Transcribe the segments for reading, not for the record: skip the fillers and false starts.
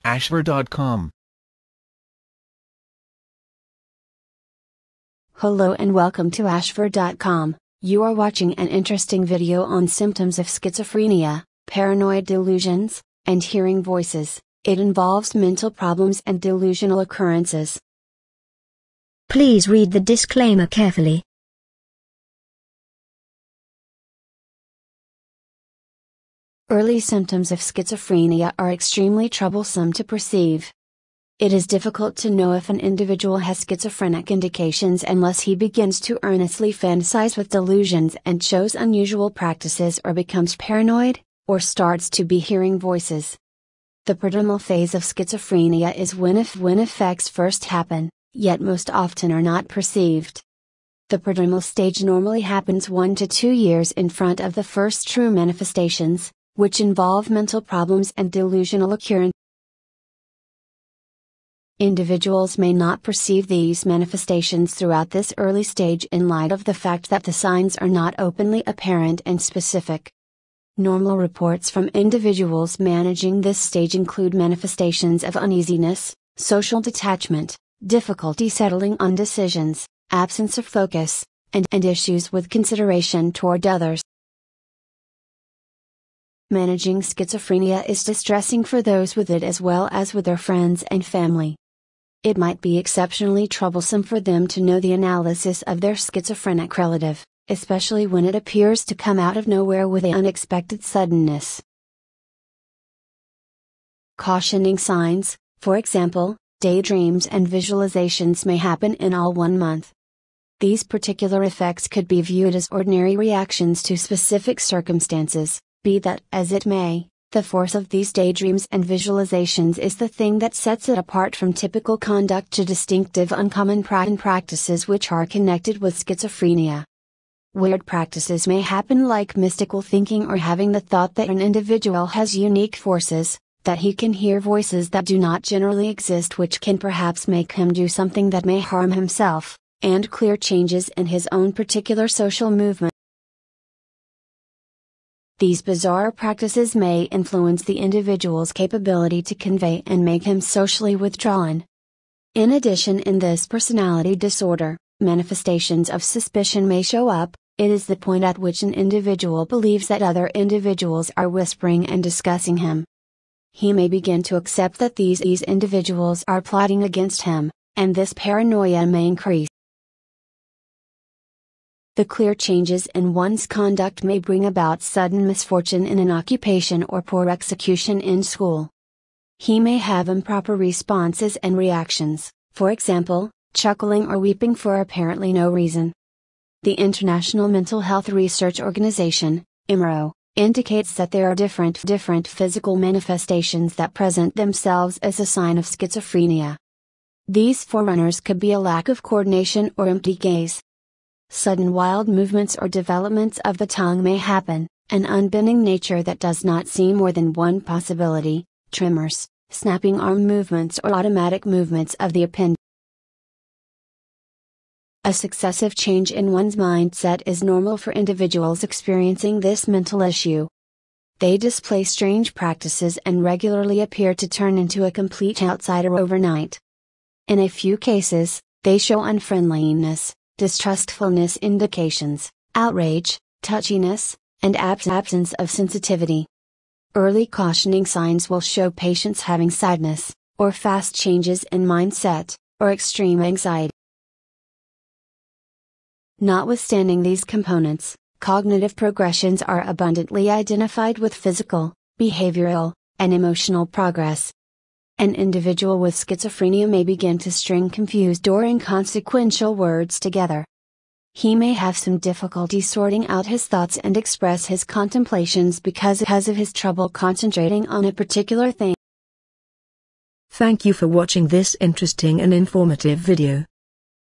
ashver.com. Hello and welcome to ashver.com. You are watching an interesting video on symptoms of schizophrenia, paranoid delusions, and hearing voices. It involves mental problems and delusional occurrences. Please read the disclaimer carefully. Early symptoms of schizophrenia are extremely troublesome to perceive. It is difficult to know if an individual has schizophrenic indications unless he begins to earnestly fantasize with delusions and shows unusual practices or becomes paranoid, or starts to be hearing voices. The prodromal phase of schizophrenia is when effects first happen, yet most often are not perceived. The prodromal stage normally happens 1 to 2 years in front of the first true manifestations, which involve mental problems and delusional occurrence. Individuals may not perceive these manifestations throughout this early stage in light of the fact that the signs are not openly apparent and specific. Normal reports from individuals managing this stage include manifestations of uneasiness, social detachment, difficulty settling on decisions, absence of focus, and issues with consideration toward others. Managing schizophrenia is distressing for those with it as well as with their friends and family. It might be exceptionally troublesome for them to know the analysis of their schizophrenic relative, especially when it appears to come out of nowhere with an unexpected suddenness. Cautioning signs, for example, daydreams and visualizations may happen in all 1 month. These particular effects could be viewed as ordinary reactions to specific circumstances, be that as it may. The force of these daydreams and visualizations is the thing that sets it apart from typical conduct to distinctive uncommon practices which are connected with schizophrenia. Weird practices may happen like mystical thinking or having the thought that an individual has unique forces, that he can hear voices that do not generally exist which can perhaps make him do something that may harm himself, and clear changes in his own particular social movement. These bizarre practices may influence the individual's capability to convey and make him socially withdrawn. In addition, in this personality disorder, manifestations of suspicion may show up. It is the point at which an individual believes that other individuals are whispering and discussing him. He may begin to accept that these individuals are plotting against him, and this paranoia may increase. The clear changes in one's conduct may bring about sudden misfortune in an occupation or poor execution in school. He may have improper responses and reactions, for example, chuckling or weeping for apparently no reason. The International Mental Health Research Organization, IMRO, indicates that there are different physical manifestations that present themselves as a sign of schizophrenia. These forerunners could be a lack of coordination or empty gaze. Sudden wild movements or developments of the tongue may happen, an unbending nature that does not see more than one possibility, tremors, snapping arm movements or automatic movements of the appendage. A successive change in one's mindset is normal for individuals experiencing this mental issue. They display strange practices and regularly appear to turn into a complete outsider overnight. In a few cases, they show unfriendliness, distrustfulness indications, outrage, touchiness, and absence of sensitivity. Early cautioning signs will show patients having sadness, or fast changes in mindset, or extreme anxiety. Notwithstanding these components, cognitive progressions are abundantly identified with physical, behavioral, and emotional progress. An individual with schizophrenia may begin to string confused or inconsequential words together. He may have some difficulty sorting out his thoughts and express his contemplations because of his trouble concentrating on a particular thing. Thank you for watching this interesting and informative video.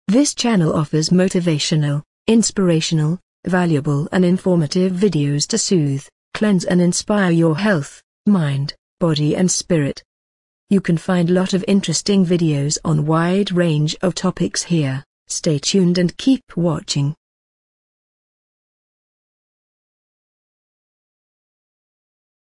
This channel offers motivational, inspirational, valuable and informative videos to soothe, cleanse and inspire your health, mind, body and spirit. You can find a lot of interesting videos on wide range of topics here. Stay tuned and keep watching.